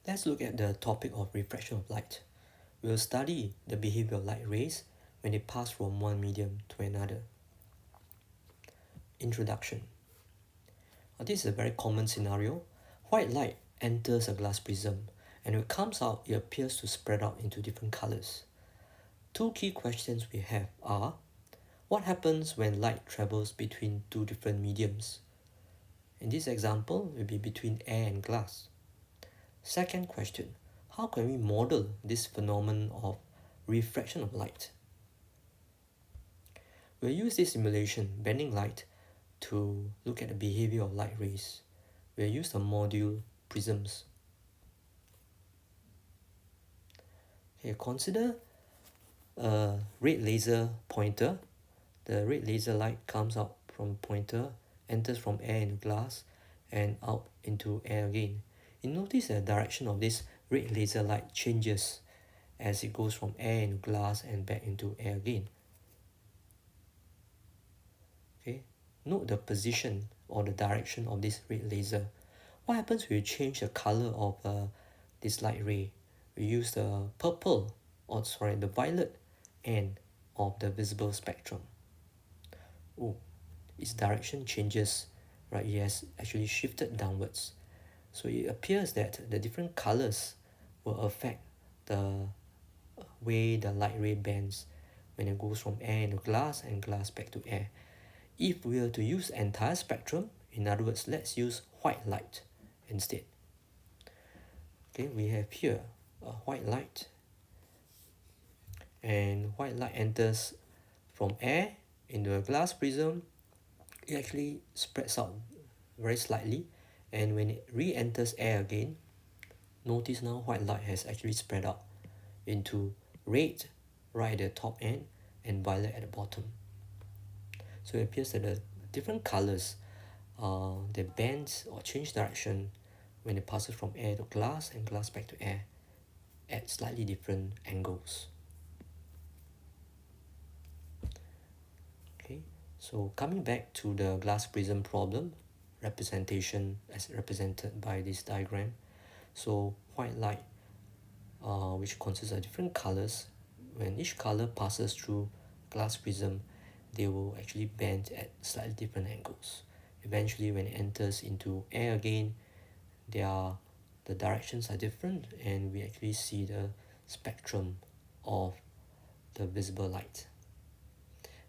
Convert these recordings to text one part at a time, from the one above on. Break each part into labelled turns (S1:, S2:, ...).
S1: Let's look at the topic of refraction of light. We'll study the behavior of light rays when they pass from one medium to another. Introduction. This is a very common scenario. White light enters a glass prism, and when it comes out, it appears to spread out into different colors. Two key questions we have are, what happens when light travels between two different mediums? In this example, it will be between air and glass. Second question, how can we model this phenomenon of refraction of light? We'll use this simulation, bending light, to look at the behavior of light rays. We'll use the module prisms. Okay, consider a red laser pointer. The red laser light comes out from pointer, enters from air into glass, and out into air again. You notice the direction of this red laser light changes as it goes from air into glass and back into air again. Okay, note the position or the direction of this red laser. What happens when you change the color of this light ray? We use the the violet end of the visible spectrum. Oh, its direction changes, right? It has actually shifted downwards. So it appears that the different colors will affect the way the light ray bends when it goes from air into glass and glass back to air. If we were to use entire spectrum, in other words, let's use white light instead. Okay, we have here a white light, and white light enters from air into a glass prism. It actually spreads out very slightly, and when it re-enters air again, notice now white light has actually spread out into red right at the top end and violet at the bottom. So it appears that the different colors they bend or change direction when it passes from air to glass and glass back to air at slightly different angles. Okay, so coming back to the glass prism problem representation as represented by this diagram. So white light, which consists of different colors, when each color passes through glass prism, they will actually bend at slightly different angles. Eventually, when it enters into air again, the directions are different, and we actually see the spectrum of the visible light.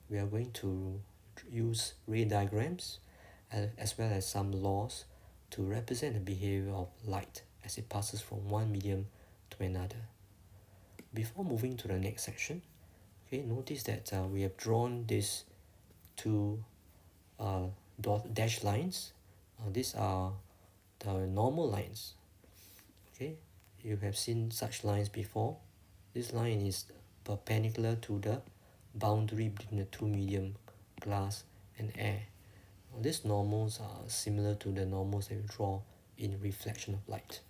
S1: We are going to use ray diagrams as well as some laws to represent the behavior of light as it passes from one medium to another. Before moving to the next section, okay, notice that we have drawn these two dashed lines. These are the normal lines. Okay, you have seen such lines before. This line is perpendicular to the boundary between the two medium, glass and air. These normals are similar to the normals that we draw in reflection of light.